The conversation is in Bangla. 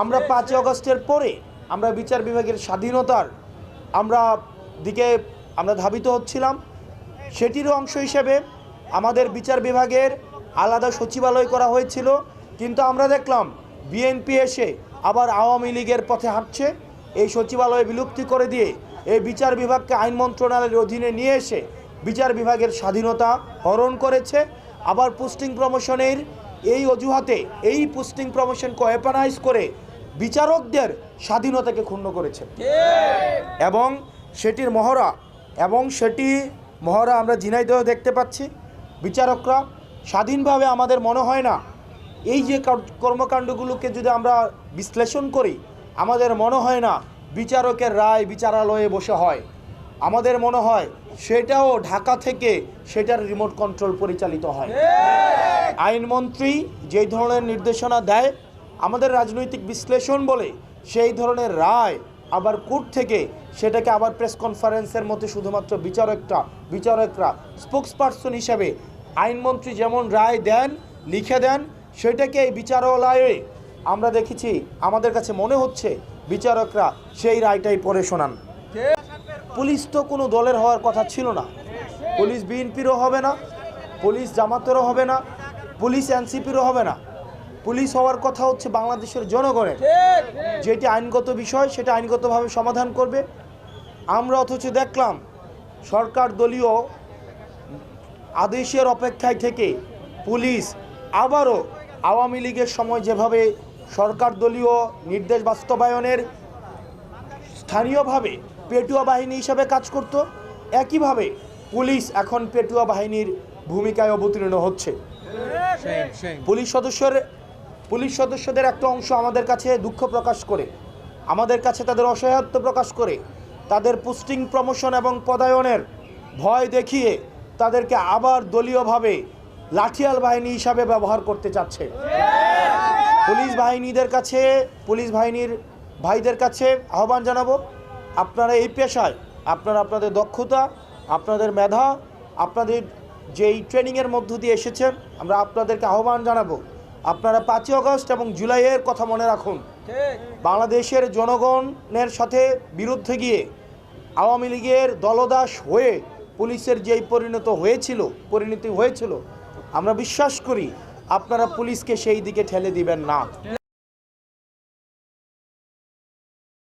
আমরা 5 আগস্টের পরে আমরা বিচার বিভাগের স্বাধীনতার দিকে আমরা ধাবিত হচ্ছিলাম। সেটিরও অংশ হিসেবে আমাদের বিচার বিভাগের আলাদা সচিবালয় করা হয়েছিল, কিন্তু আমরা দেখলাম বিএনপি এসে আবার আওয়ামী লীগের পথে হাঁটছে। এই সচিবালয় বিলুপ্তি করে দিয়ে এই বিচার বিভাগকে আইন মন্ত্রণালয়ের অধীনে নিয়ে এসে বিচার বিভাগের স্বাধীনতা হরণ করেছে। আবার পোস্টিং প্রমোশনের এই অজুহাতে এই পোস্টিং প্রমোশনকে ওয়েপনাইজ করে বিচারকদের স্বাধীনতাকে ক্ষুণ্ণ করেছে এবং সেটির মহড়া আমরা ঝিনাইদহে দেখতে পাচ্ছি। বিচারকরা স্বাধীনভাবে, আমাদের মনে হয় না এই যে কর্মকাণ্ডগুলোকে যদি আমরা বিশ্লেষণ করি, আমাদের মনে হয় না বিচারকের রায় বিচারালয়ে বসে হয়। আমাদের মনে হয় সেটাও ঢাকা থেকে সেটার রিমোট কন্ট্রোল পরিচালিত হয়। আইনমন্ত্রী যেই ধরনের নির্দেশনা দেয়, আমাদের রাজনৈতিক বিশ্লেষণ বলে সেই ধরনের রায় আবার কোর্ট থেকে সেটাকে আবার প্রেস কনফারেন্সের মধ্যে শুধুমাত্র বিচারকরা স্পোক্সপারসন হিসাবে আইনমন্ত্রী যেমন রায় দেন, লিখে দেন, সেটাকে এই বিচারালয়ে আমরা দেখেছি। আমাদের কাছে মনে হচ্ছে বিচারকরা সেই রায়টাই পড়ে শোনান। পুলিশ তো কোনো দলের হওয়ার কথা ছিল না। পুলিশ বিএনপিরও হবে না, পুলিশ জামাতেরও হবে না, পুলিশ এনসিপিরও হবে না। পুলিশ হওয়ার কথা হচ্ছে বাংলাদেশের জনগণের। যেটি আইনগত বিষয় সেটা আইনগতভাবে সমাধান করবে। আমরা অথচ দেখলাম সরকার দলীয় আদেশের অপেক্ষায় থেকে পুলিশ আবারও আওয়ামী লীগের সময় যেভাবে সরকার দলীয় নির্দেশ বাস্তবায়নের স্থানীয়ভাবে পেটুয়া বাহিনী হিসাবে কাজ করত, একইভাবে পুলিশ এখন পেটুয়া বাহিনীর ভূমিকায় অবতীর্ণ হচ্ছে। পুলিশ সদস্যদের একটা অংশ আমাদের কাছে দুঃখ প্রকাশ করে, আমাদের কাছে তাদের অসহায়ত্ব প্রকাশ করে, তাদের পোস্টিং প্রমোশন এবং পদায়নের ভয় দেখিয়ে তাদেরকে আবার দলীয়ভাবে লাঠিয়াল বাহিনী হিসাবে ব্যবহার করতে চাচ্ছে। পুলিশ বাহিনীর ভাইদের কাছে আহ্বান জানাবো, আপনারা এই পেশায় আপনাদের দক্ষতা, আপনাদের মেধা, আপনাদের যেই ট্রেনিংয়ের মধ্য দিয়ে এসেছেন, আমরা আপনাদেরকে আহ্বান জানাবো, আপনারা 5 আগস্ট এবং জুলাইয়ের কথা মনে রাখুন। বাংলাদেশের জনগণের সাথে বিরুদ্ধে গিয়ে আওয়ামী লীগের দলদাস হয়ে পুলিশের যেই পরিণতি হয়েছিল, আমরা বিশ্বাস করি আপনারা পুলিশকে সেই দিকে ঠেলে দিবেন না।